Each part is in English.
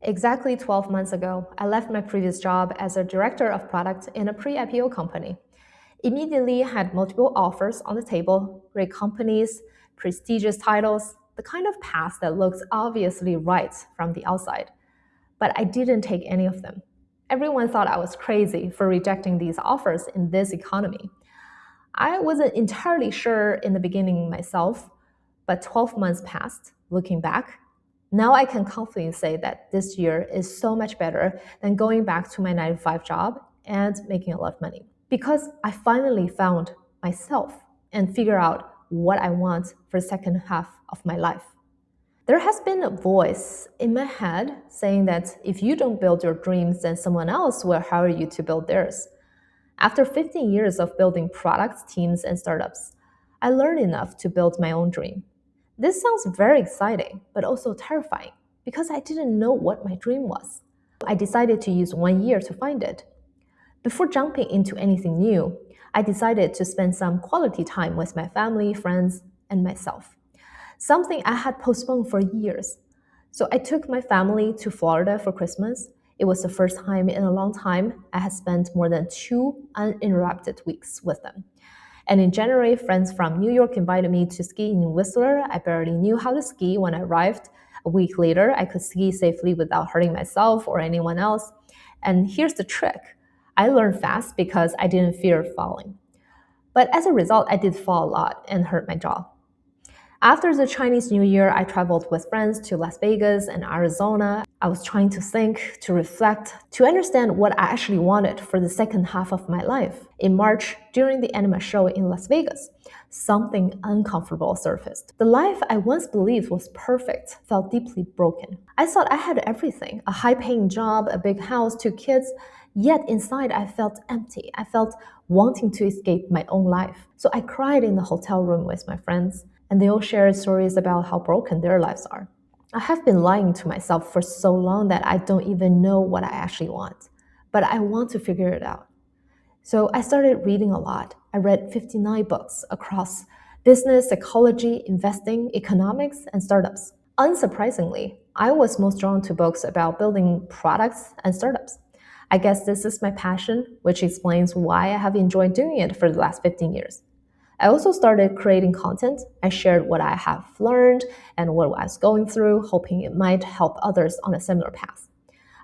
Exactly 12 months ago, I left my previous job as a director of product in a pre-IPO company. Immediately had multiple offers on the table, great companies, prestigious titles, the kind of path that looks obviously right from the outside. But I didn't take any of them. Everyone thought I was crazy for rejecting these offers in this economy. I wasn't entirely sure in the beginning myself, but 12 months passed, looking back. Now I can confidently say that this year is so much better than going back to my 9 to 5 job and making a lot of money. Because I finally found myself and figure out what I want for the second half of my life. There has been a voice in my head saying that if you don't build your dreams, then someone else will hire you to build theirs. After 15 years of building products, teams, and startups, I learned enough to build my own dream. This sounds very exciting, but also terrifying because I didn't know what my dream was. I decided to use 1 year to find it. Before jumping into anything new, I decided to spend some quality time with my family, friends, and myself, something I had postponed for years. So I took my family to Florida for Christmas. It was the first time in a long time I had spent more than 2 uninterrupted weeks with them. And in January, friends from New York invited me to ski in Whistler. I barely knew how to ski when I arrived. A week later, I could ski safely without hurting myself or anyone else. And here's the trick. I learned fast because I didn't fear falling. But as a result, I did fall a lot and hurt my jaw. After the Chinese New Year, I traveled with friends to Las Vegas and Arizona. I was trying to think, to reflect, to understand what I actually wanted for the second half of my life. In March, during the Anima show in Las Vegas, something uncomfortable surfaced. The life I once believed was perfect felt deeply broken. I thought I had everything, a high-paying job, a big house, 2 kids, yet inside I felt empty. I felt wanting to escape my own life. So I cried in the hotel room with my friends, and they all shared stories about how broken their lives are. I have been lying to myself for so long that I don't even know what I actually want, but I want to figure it out. So I started reading a lot. I read 59 books across business, psychology, investing, economics, and startups. Unsurprisingly, I was most drawn to books about building products and startups. I guess this is my passion, which explains why I have enjoyed doing it for the last 15 years. I also started creating content. I shared what I have learned and what I was going through, hoping it might help others on a similar path.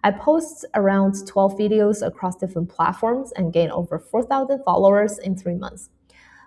I post around 12 videos across different platforms and gained over 4,000 followers in 3 months.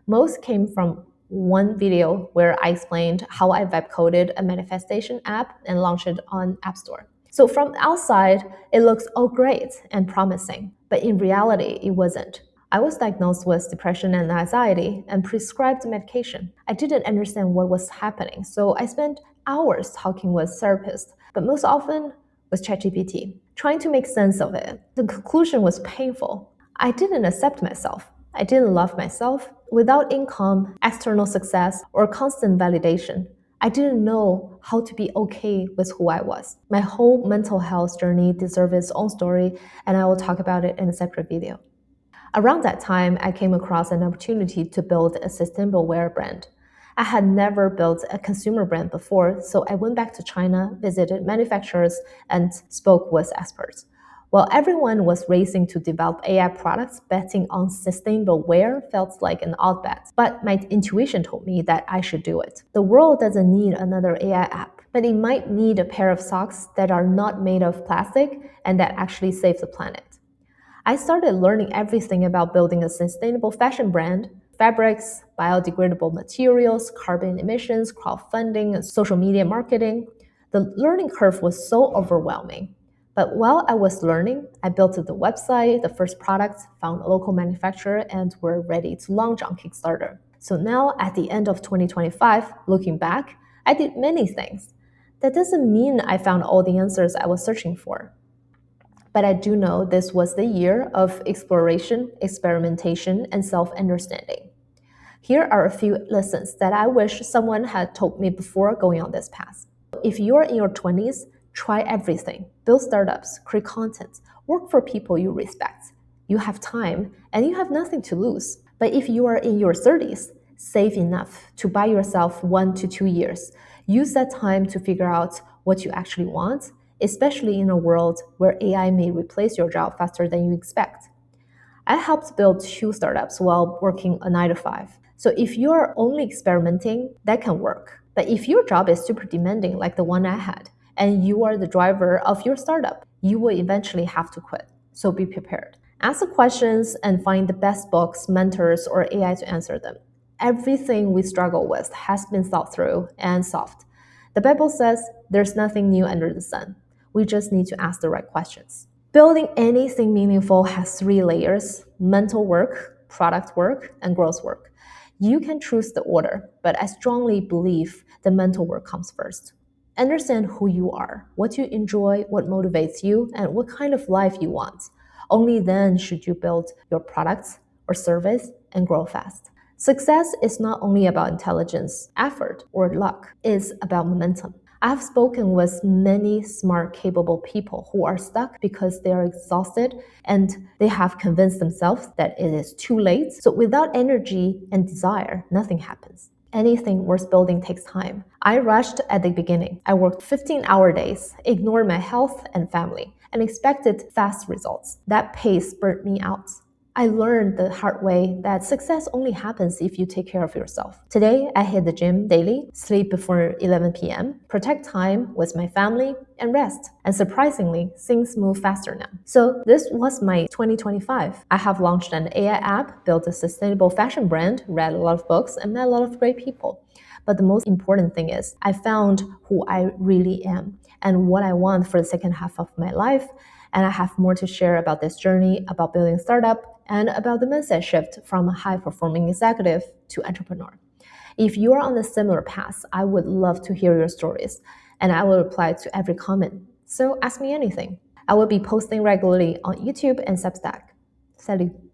Most came from one video where I explained how I vibe coded a manifestation app and launched it on App Store. So from the outside, it looks all great and promising, but in reality, it wasn't. I was diagnosed with depression and anxiety and prescribed medication. I didn't understand what was happening, so I spent hours talking with therapists, but most often with ChatGPT, trying to make sense of it. The conclusion was painful. I didn't accept myself. I didn't love myself. Without income, external success, or constant validation, I didn't know how to be okay with who I was. My whole mental health journey deserves its own story, and I will talk about it in a separate video. Around that time, I came across an opportunity to build a sustainable wear brand. I had never built a consumer brand before, so I went back to China, visited manufacturers, and spoke with experts. While everyone was racing to develop AI products, betting on sustainable wear felt like an odd bet. But my intuition told me that I should do it. The world doesn't need another AI app, but it might need a pair of socks that are not made of plastic and that actually save the planet. I started learning everything about building a sustainable fashion brand: fabrics, biodegradable materials, carbon emissions, crowdfunding, and social media marketing. The learning curve was so overwhelming. But while I was learning, I built the website, the first products, found a local manufacturer, and were ready to launch on Kickstarter. So now, at the end of 2025, looking back, I did many things. That doesn't mean I found all the answers I was searching for. But I do know this was the year of exploration, experimentation, and self-understanding. Here are a few lessons that I wish someone had told me before going on this path. If you're in your 20s, try everything. Build startups, create content, work for people you respect. You have time, and you have nothing to lose. But if you are in your 30s, save enough to buy yourself 1 to 2 years. Use that time to figure out what you actually want. especially in a world where AI may replace your job faster than you expect. I helped build 2 startups while working a 9 to 5. So if you're only experimenting, that can work. But if your job is super demanding like the one I had, and you are the driver of your startup, you will eventually have to quit. So be prepared. Ask the questions and find the best books, mentors, or AI to answer them. Everything we struggle with has been thought through and solved. The Bible says there's nothing new under the sun. We just need to ask the right questions. Building anything meaningful has 3 layers: mental work, product work, and growth work. You can choose the order, but I strongly believe the mental work comes first. Understand who you are, what you enjoy, what motivates you, and what kind of life you want. Only then should you build your products or service and grow fast. Success is not only about intelligence, effort, or luck, it's about momentum. I have spoken with many smart, capable people who are stuck because they are exhausted and they have convinced themselves that it is too late. So without energy and desire, nothing happens. Anything worth building takes time. I rushed at the beginning. I worked 15-hour days, ignored my health and family, and expected fast results. That pace burnt me out. I learned the hard way that success only happens if you take care of yourself. Today, I hit the gym daily, sleep before 11 p.m., protect time with my family, and rest. And surprisingly, things move faster now. So this was my 2025. I have launched an AI app, built a sustainable fashion brand, read a lot of books, and met a lot of great people. But the most important thing is I found who I really am and what I want for the second half of my life. And I have more to share about this journey, about building a startup, and about the mindset shift from a high-performing executive to entrepreneur. If you are on a similar path, I would love to hear your stories, and I will reply to every comment. So ask me anything. I will be posting regularly on YouTube and Substack. Salut!